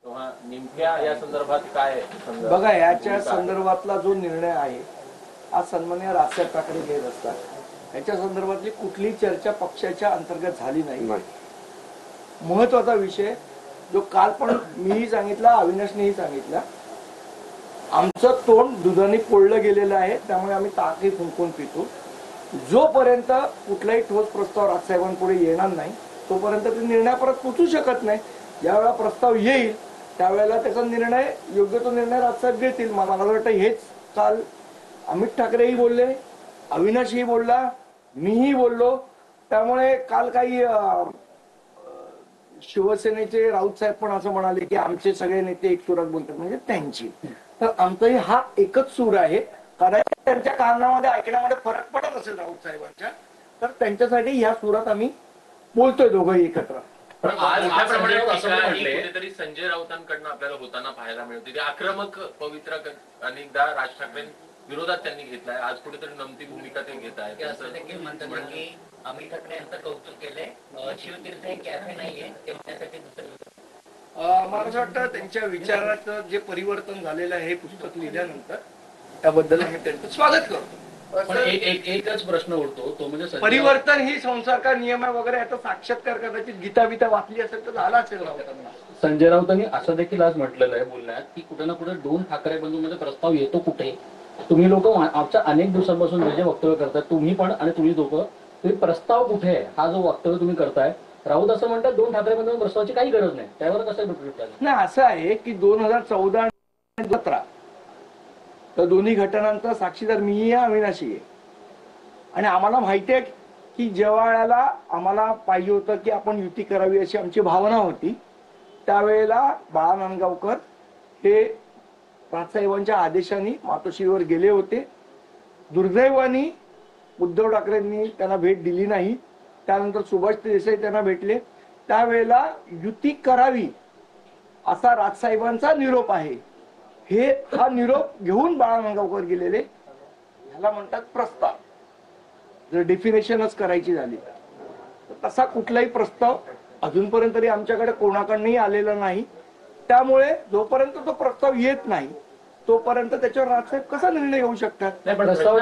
नेमक्या या संदर्भात काय बघा, याच्या संदर्भातला जो निर्णय आहे आज सन्माननीय राजसाहेब ठाकरे घेत असतात। याच्या संदर्भातली कुठलीही चर्चा पक्षाच्या अंतर्गत झाली नाही। महत्वाचा विषय जो काल पण मीही सांगितला, अविनाशनेही सांगितला, आमचं तोंड दुधाने पोळलं गेलेलं आहे, त्यामुळे आम्ही ताकही फुंकून पितो। जोपर्यंत कुठलाही ठोस प्रस्ताव राजसाहेबांपुढे येणार नाही तोपर्यंत ते निर्णयापर्यंत पोहोचू शकत नाही। ज्यावेळेला प्रस्ताव येईल त्यावेळेला त्याचा निर्णय, योग्य तो निर्णय राजसाहेब घेतील। मला वाटतं हेच काल अमित ठाकरेही बोलले, अविनाशही बोलला, मीही बोललो। त्यामुळे काल काही शिवसेनेचे राऊत साहेब पण असं म्हणाले की आमचे सगळे नेते एक सुरात बोलतात, म्हणजे त्यांची। तर आमचाही हा एकच सूर आहे। कारण त्यांच्या कारणामध्ये ऐकण्यामध्ये फरक पडत असेल राऊत साहेबांच्या, तर त्यांच्यासाठी ह्या सुरात आम्ही बोलतोय दोघंही एकत्र। कुठेतरी संजय राऊतांकडनं आपल्याला होताना पाहायला मिळते ते आक्रमक पवित्रा अनेकदा राज ठाकरे विरोधात त्यांनी घेतलाय, आज कुठेतरी नमती भूमिका ते घेत आहेत। असं देखील म्हणतात की अमित ठाकरे यांचं कौतुक केलंय, शिवतीर्थ हे कॅफे नाहीये ते म्हणण्यासाठी दुसरं। मला असं वाटतं त्यांच्या विचाराचं जे परिवर्तन झालेलं आहे हे पुस्तक लिहिल्यानंतर त्याबद्दल आम्ही त्यांचं स्वागत करतो। पण एकच प्रश्न उरतो, तो म्हणजे परिवर्तन ही संसार का नियम आहे वगैरे याचा साक्षात्कार कदाचित गीता बिता वाचली असेल तर झाला असेल राऊतांना। संजय राऊतांनी असं देखील आज म्हटलेलं आहे बोलण्यात की कुठे ना कुठे दोन ठाकरे बंधूंमध्ये प्रस्ताव येतो कुठे। तुम्ही लोक आमच्या अनेक दिवसांपासून जे वक्तव्य करताय, तुम्ही पण आणि तुम्ही दोघं, तुम्ही प्रस्ताव कुठे आहे हा जो वक्तव्य तुम्ही करताय, राऊत असं म्हणतात दोन ठाकरे बंधूंना प्रस्तावाची काही गरज नाही, त्यावर कसं नाही। असं आहे की 2014 आणि 2017 तर दोन्ही घटनांचा साक्षीदार मीही आहे, अविनाशी आहे। आणि आम्हाला माहिती आहे की ज्या वेळेला आम्हाला पाहिजे होतं की आपण युती करावी अशी आमची भावना होती, त्यावेळेला बाळा नांदगावकर हे राजसाहेबांच्या आदेशाने मातोश्रीवर गेले होते। दुर्दैवाने उद्धव ठाकरेंनी त्यांना भेट दिली नाही। त्यानंतर सुभाष देसाई त्यांना भेटले, त्यावेळेला युती करावी असा राजसाहेबांचा निरोप आहे। हा निरोप घेऊन बाळा नांदगावकर गेलेले, ह्याला म्हणतात प्रस्ताव। जर डेफिनेशनच करायची झाली तर तसा कुठलाही प्रस्ताव अजूनपर्यंत तरी आमच्याकडे कोणाकडनंही आलेला नाही। त्यामुळे जोपर्यंत तो प्रस्ताव येत नाही तोपर्यंत त्याच्यावर राजसाहेब कसा निर्णय घेऊ शकतात? नाही, पण प्रस्ताव